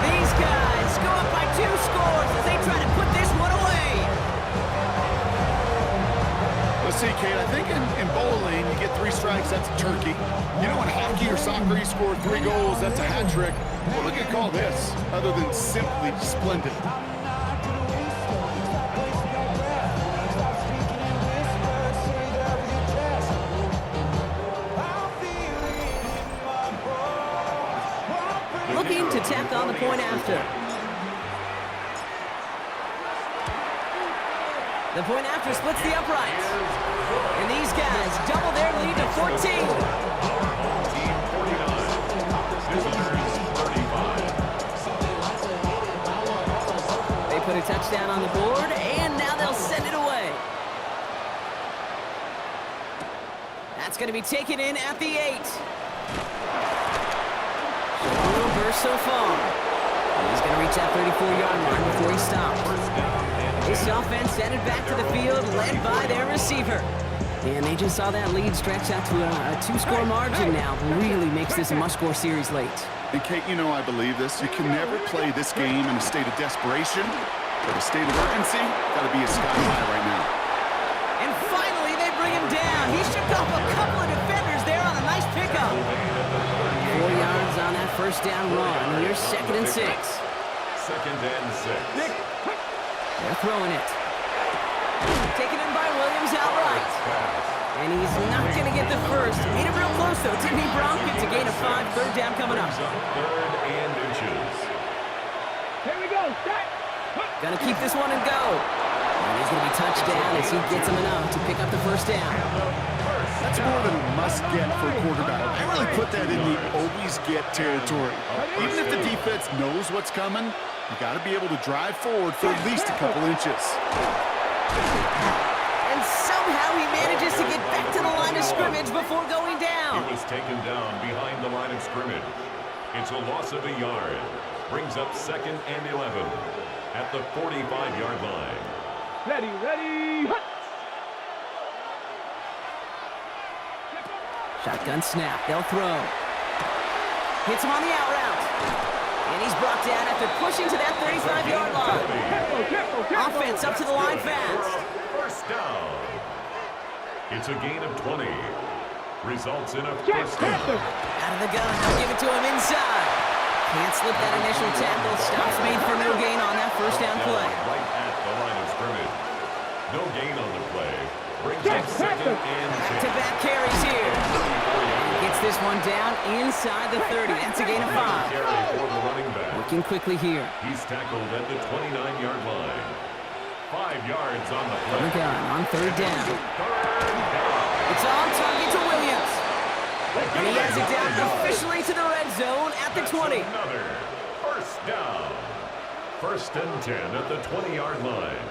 These guys go up by 2 scores as they try to put this one away. Let's see, Kate, I think in bowling, you get 3 strikes, that's a turkey. You know, in hockey or soccer, you score 3 goals, that's a hat trick. What do you call this, other than simply splendid? Looking to tack on the point after. The point after splits the uprights. And these guys double their lead to 14. Team 49. Visitors 35. They put a touchdown on the board, and now they'll send it away. That's going to be taken in at the 8. A little burst so far. He's going to reach that 34-yard line before he stops. This offense headed back to the field, led by their receiver. And they just saw that lead stretch out to a 2-score margin now. Really makes this a must-score series late. And Kate, you know I believe this. You can never play this game in a state of desperation, but a state of urgency got to be a sky high right now. And finally, they bring him down. He shook off a couple of defenders there on a nice pickup. 4 yards on that first down run. Here's second and 6. Second and 6. They're throwing it. Taken in by Williams outright. And he's not going to get the first. Made it real close, though. Timmy Brown gets a gain of 5. Third down coming up. Third and inches. Here we go. Set. Gonna keep this one and go. And he's going to be touched down as he gets him enough to pick up the first down. That's more than a must-get for a quarterback. I really put that in the always-get territory. Even if the defense knows what's coming, you got to be able to drive forward for at least a couple inches. And somehow he manages to get back to the line of scrimmage before going down. He was taken down behind the line of scrimmage. It's a loss of a yard. Brings up 2nd and 11 at the 45-yard line. Ready, hut! Shotgun snap. They'll throw. Hits him on the out route. And he's brought down after pushing to that 35-yard line. Careful. Offense up to the line fast. First down. It's a gain of 20. Results in a Yes, first down. Panther. Out of the gun. They'll give it to him inside. Can't slip that initial tackle. Stops made for no gain on that first down play. Right at the line of scrimmage. No gain on the play. Brings Yes, up 2nd and 10. Back-to-back carries here. Gets this one down inside the 30. That's a gain of 5. Carry for the running back. Working quickly here. He's tackled at the 29-yard line. 5 yards on the On the play. gun on third down. Third down. It's on target to Williams. And he has it down officially to the red zone at the 20. Another first down. 1st and 10 at the 20-yard line.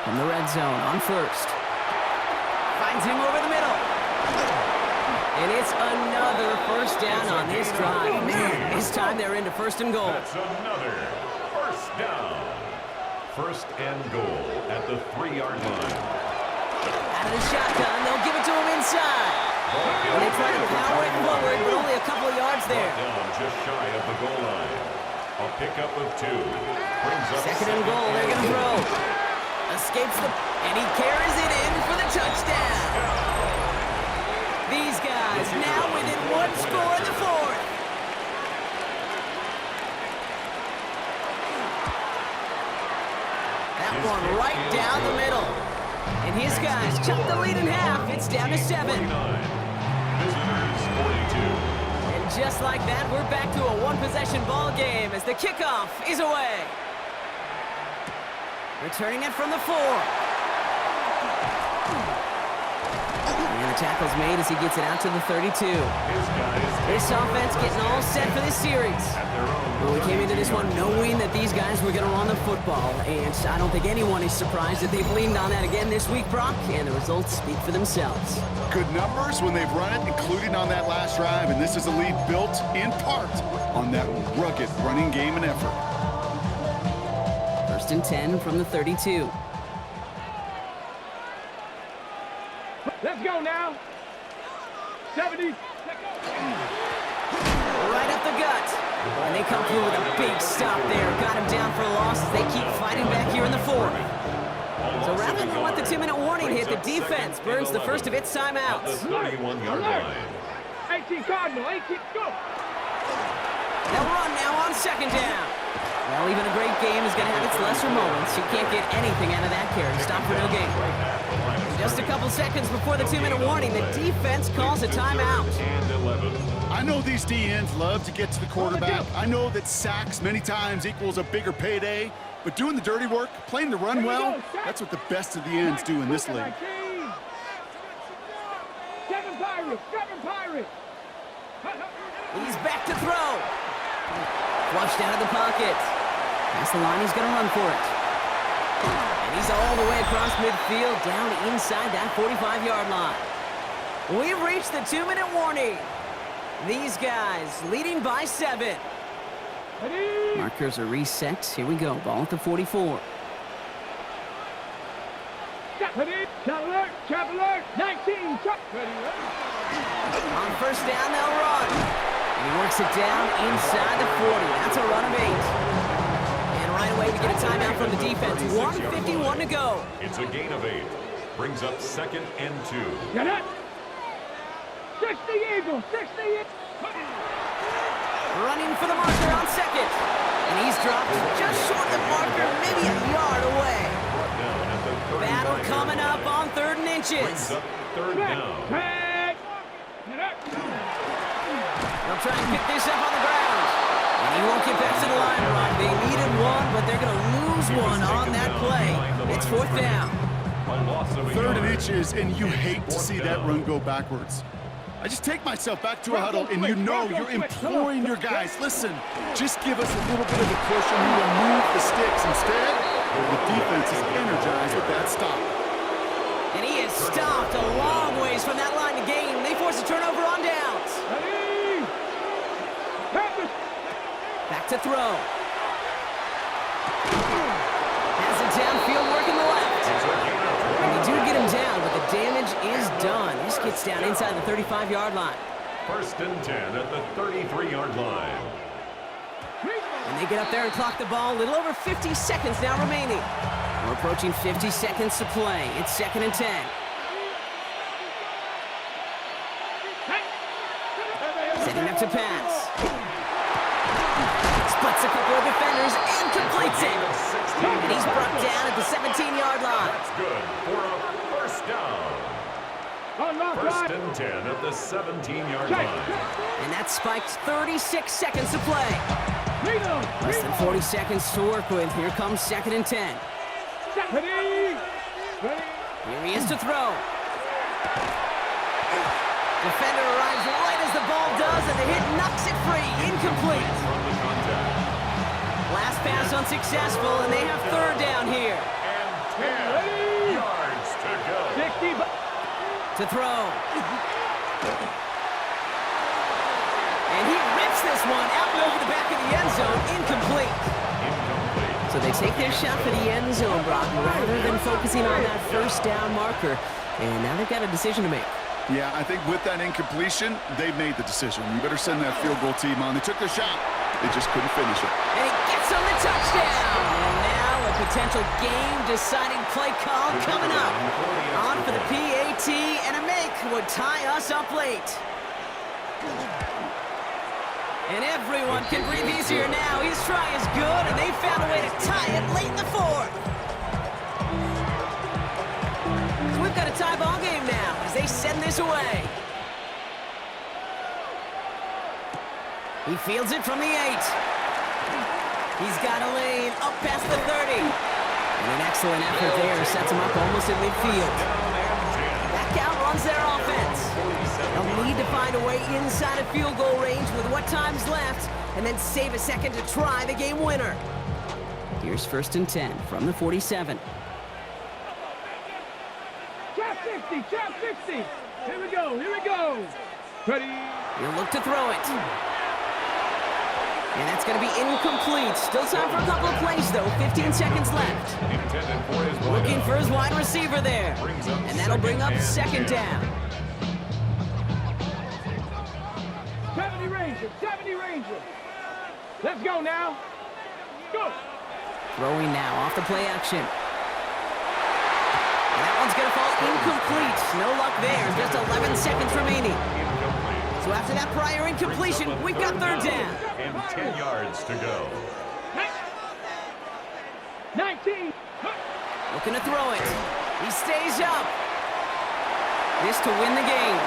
From the red zone on first. Finds him over the middle. And it's another first down on this drive. Man, this time they're into 1st and goal. That's another first down. 1st and goal at the 3-yard line. Out of the shotgun, they'll give it to him inside. And they try to power it forward, but only a couple of yards there. Down just shy of the goal line. A pickup of 2. Brings up 2nd and goal, they're going to throw. Escapes the, and he carries it in for the touchdown. These guys now within 1 score in the 4th. That one right down the middle. And his guys chop the lead in half. It's down to 7. 49. Visitors 42. And just like that, we're back to a one-possession ball game as the kickoff is away. Returning it from the 4. And the tackle's made as he gets it out to the 32. His guys This offense getting all set for this series. at their own. Well, we came into this one knowing that these guys were going to run the football, and I don't think anyone is surprised that they've leaned on that again this week, Brock, and the results speak for themselves. Good numbers when they've run it, including on that last drive, and this is a lead built in part on that rugged running game and effort. 1st and 10 from the 32. Let's go now. 70. Right up the gut. And they come through with a big stop there. Got him down for a loss as they keep fighting back here in the 4th. So rather than let the 2-minute warning hit, the defense burns the first of its timeouts. The 31-yard line. 18 Cardinal, 18, go. They'll run now on 2nd down. Well, even a great game is going to have its lesser moments. You can't get anything out of that carry. Stop for no gain. Just a couple seconds before the 2-minute warning, the defense calls a timeout. And 11. I know these DNs love to get to the quarterback. I know that sacks many times equals a bigger payday, but doing the dirty work, playing the run well, that's what the best of the ends do in this league. Seven Pirates. He's back to throw. Flushed out of the pocket. Past the line, he's going to run for it. And he's all the way across midfield, down inside that 45-yard line. We've reached the 2-minute warning. These guys leading by 7. Ready? Markers are reset. Here we go. Ball at the 44. Ready? Trap alert. 19. Trap. Ready. On 1st down, they'll run. And he works it down inside the 40. That's a run of 8. And right away, we get a timeout from the defense. 1:51 to go. It's a gain of 8. Brings up 2nd and 2. Get it. 60 Eagles. 60 Eagles. Running for the marker on 2nd. And he's dropped just short of the marker, maybe a yard away. Down at the 35 Battle coming up on 3rd and Brings inches. up 3rd down. Track. Get it. They'll try and pick this up on the ground. And he won't get back to the line run. They needed one, but they're going to lose one on that play. It's 4th down. A loss of a 3rd and yard. inches, and you hate to see that run go backwards. I just take myself back to a huddle, and you know you're imploring your guys, listen, just give us a little bit of a push and we will move the sticks. Instead, the defense is energized with that stop. And he is stopped a long ways from that line to gain. They force a turnover on downs. Back to throw. Has it downfield, working the left. And they do get him down, but the damage is done. This gets down inside the 35-yard line. 1st and 10 at the 33-yard line. And they get up there and clock the ball. A little over 50 seconds now remaining. We're approaching 50 seconds to play. It's 2nd and 10. Setting up to pass. Splits a couple of defenders and completes it. And he's brought down at the 17-yard line. That's good for a 1st down. 1st and 10 at the 17-yard line. And that spikes 36 seconds to play. Less than 40 seconds to work with. Here comes 2nd and 10. Here he is to throw. Defender arrives right as the ball does, and the hit knocks it free. Incomplete. Last pass unsuccessful, and they have 3rd down here. And 10 yards to go. To throw. And he rips this one out and over the back of the end zone. Incomplete. So they take their shot for the end zone, Brock, rather than focusing on that 1st down marker. And now they've got a decision to make. Yeah, I think with that incompletion, they've made the decision. You better send that field goal team on. They took their shot. They just couldn't finish it. And he gets on the touchdown. And now a potential game-deciding play call coming up. On for the PAT, and a make would tie us up late. And everyone can breathe easier now. His try is good, and they found a way to tie it late in the 4th. So we've got a tie ball game now as they send this away. He fields it from the 8. He's got a lane up past the 30. And an excellent effort there sets him up almost at midfield. That outruns their offense. They'll need to find a way inside of field goal range with what time's left, and then save a second to try the game winner. Here's 1st and 10 from the 47. Trap 60, trap 60. Here we go. Ready. He'll look to throw it. And that's going to be incomplete. Still time for a couple of plays, though. 15 seconds left. Looking for his wide receiver there. And that'll bring up 2nd down. 70 Ranger. Let's go now. Go. Throwing now off the play action. And that one's going to fall incomplete. No luck there. Just 11 seconds remaining. So after that prior incompletion, we've got 3rd down. And 10 yards to go. 19. Looking to throw it. He stays up. This to win the game.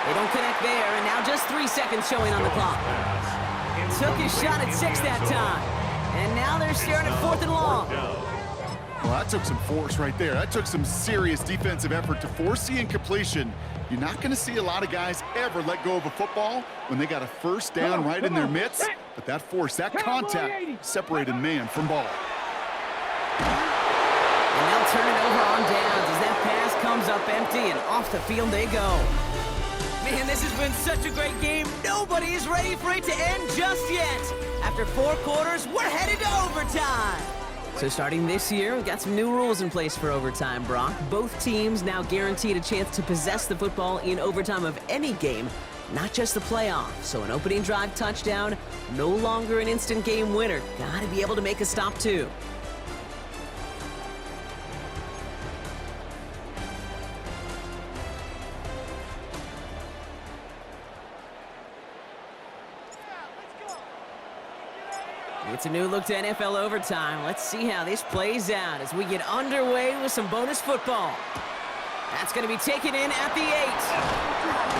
They don't connect there, and now just 3 seconds showing on the clock. Took his shot at 6 that time. And now they're staring at 4th and long. Well, that took some force right there. That took some serious defensive effort to force the incompletion. You're not going to see a lot of guys ever let go of a football when they got a 1st down right in their midst. But that force, that contact, separated man from ball. And they'll turn it over on downs as that pass comes up empty, and off the field they go. Man, this has been such a great game. Nobody is ready for it to end just yet. After 4 quarters, we're headed to overtime. So starting this year, we've got some new rules in place for overtime, Brock. Both teams now guaranteed a chance to possess the football in overtime of any game, not just the playoffs. So an opening drive touchdown, no longer an instant game winner. Gotta be able to make a stop too. It's a new look to NFL overtime. Let's see how this plays out as we get underway with some bonus football. That's going to be taken in at the 8.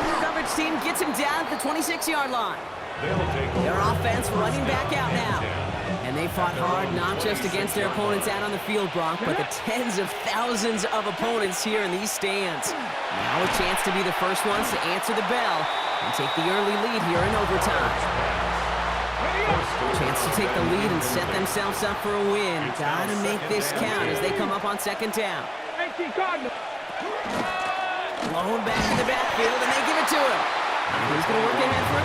The coverage team gets him down at the 26-yard line. Their offense running back out now. And they fought hard not just against their opponents out on the field, Brock, but the tens of thousands of opponents here in these stands. Now a chance to be the first ones to answer the bell and take the early lead here in overtime. Chance to take the lead and set themselves up for a win. Gotta make this count as they come up on second down. Blown back in the backfield, and they give it to him. And he's going to work ahead for a